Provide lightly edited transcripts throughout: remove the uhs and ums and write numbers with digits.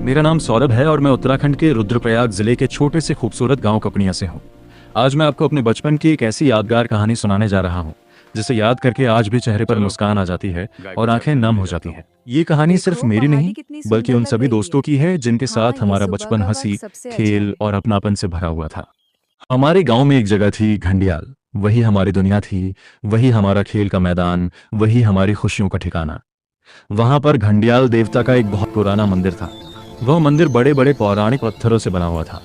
मेरा नाम सौरभ है और मैं उत्तराखंड के रुद्रप्रयाग जिले के छोटे से खूबसूरत गांव कपड़िया से हूं। आज मैं आपको अपने बचपन की एक ऐसी यादगार कहानी सुनाने जा रहा हूं जिसे याद करके आज भी चेहरे पर मुस्कान आ जाती है और आंखें नम हो जाती हैं। ये कहानी सिर्फ मेरी नहीं बल्कि उन सभी दोस्तों की है जिनके साथ हमारा बचपन हंसी, खेल और अपनापन से भरा हुआ था। हमारे गांव में एक जगह थी घंडियाल। वही हमारी दुनिया थी, वही हमारा खेल का मैदान, वही हमारी खुशियों का ठिकाना। वहां पर घंडियाल देवता का एक बहुत पुराना मंदिर था। वह मंदिर बड़े बड़े पौराणिक पत्थरों से बना हुआ था।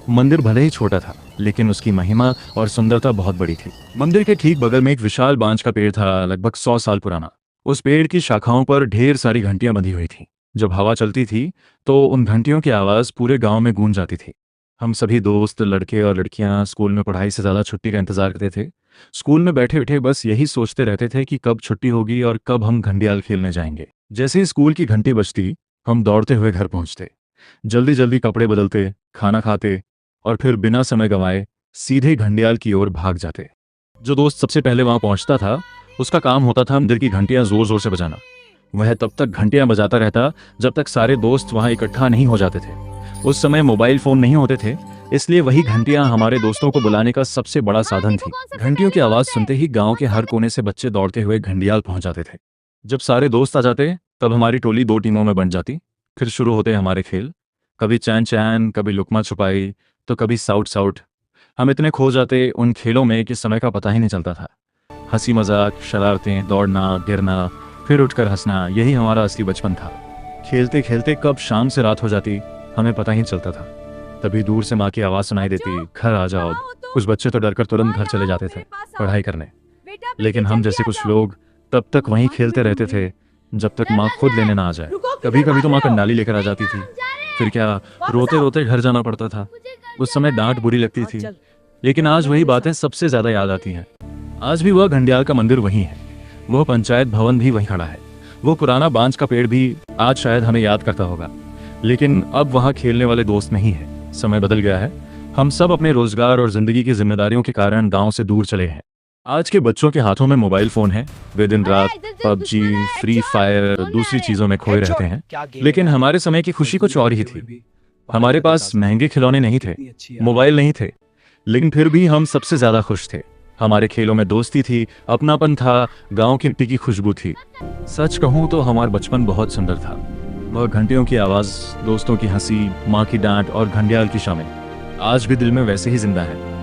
मंदिर भले ही छोटा था लेकिन उसकी महिमा और सुंदरता बहुत बड़ी थी। मंदिर के ठीक बगल में एक विशाल बांज का पेड़ था, लगभग 100 साल पुराना। उस पेड़ की शाखाओं पर ढेर सारी घंटियां बंधी हुई थी। जब हवा चलती थी तो उन घंटियों की आवाज पूरे गांव में गूंज जाती थी। हम सभी दोस्त, लड़के और लड़कियां स्कूल में पढ़ाई से ज्यादा छुट्टी का इंतजार करते थे। स्कूल में बैठे बैठे बस यही सोचते रहते थे कि कब छुट्टी होगी और कब हम घंडियाल खेलने जाएंगे। जैसे ही स्कूल की घंटी बजती हम दौड़ते हुए घर पहुंचते, जल्दी जल्दी कपड़े बदलते, खाना खाते और फिर बिना समय गंवाए सीधे घंडियाल की ओर भाग जाते। जो दोस्त सबसे पहले वहां पहुंचता था उसका काम होता था मंदिर की घंटियां जोर जोर से बजाना। वह तब तक घंटियां बजाता रहता जब तक सारे दोस्त वहां इकट्ठा नहीं हो जाते थे। उस समय मोबाइल फोन नहीं होते थे, इसलिए वही घंटियां हमारे दोस्तों को बुलाने का सबसे बड़ा साधन थी। घंटियों की आवाज सुनते ही गांव के हर कोने से बच्चे दौड़ते हुए घंडियाल पहुंच जाते थे। जब सारे दोस्त आ जाते तब हमारी टोली 2 टीमों में बन जाती। फिर शुरू होते हमारे खेल, कभी चैन चैन, कभी लुकमा छुपाई, तो कभी साउट साउट। हम इतने खो जाते उन खेलों में कि समय का पता ही नहीं चलता था। हंसी मजाक, शरारतें, दौड़ना, गिरना, फिर उठकर हंसना, यही हमारा असली बचपन था। खेलते खेलते कब शाम से रात हो जाती हमें पता ही चलता था। तभी दूर से माँ की आवाज़ सुनाई देती, घर आ जाओ। कुछ बच्चे तो डरकर तुरंत घर चले जाते थे पढ़ाई करने, लेकिन हम जैसे कुछ लोग तब तक वहीं खेलते रहते थे जब तक माँ खुद लेने ना आ जाए। कभी कभी तो माँ कंडाली लेकर आ जाती थी, फिर क्या रोते रोते घर जाना पड़ता था। उस समय डांट बुरी लगती थी, लेकिन आज वही बातें सबसे ज्यादा याद आती हैं। आज भी वह घंडियाल का मंदिर वही है, वह पंचायत भवन भी वहीं खड़ा है, वो पुराना बांज का पेड़ भी आज शायद हमें याद करता होगा। लेकिन अब वहाँ खेलने वाले दोस्त नहीं है। समय बदल गया है। हम सब अपने रोजगार और जिंदगी की जिम्मेदारियों के कारण गाँव से दूर चले हैं। आज के बच्चों के हाथों में मोबाइल फोन है। वे दिन रात पबजी, फ्री फायर, दूसरी चीजों में खोए रहते हैं। लेकिन हमारे समय की खुशी कुछ और ही थी। हमारे पास महंगे खिलौने नहीं थे, मोबाइल नहीं थे, लेकिन फिर भी हम सबसे ज्यादा खुश थे। हमारे खेलों में दोस्ती थी, अपनापन था, गांव की मिट्टी की खुशबू थी। सच कहूं तो हमारा बचपन बहुत सुंदर था। वह घंटियों की आवाज, दोस्तों की हंसी, माँ की डांट और घंडियाल की शामें आज भी दिल में वैसे ही जिंदा है।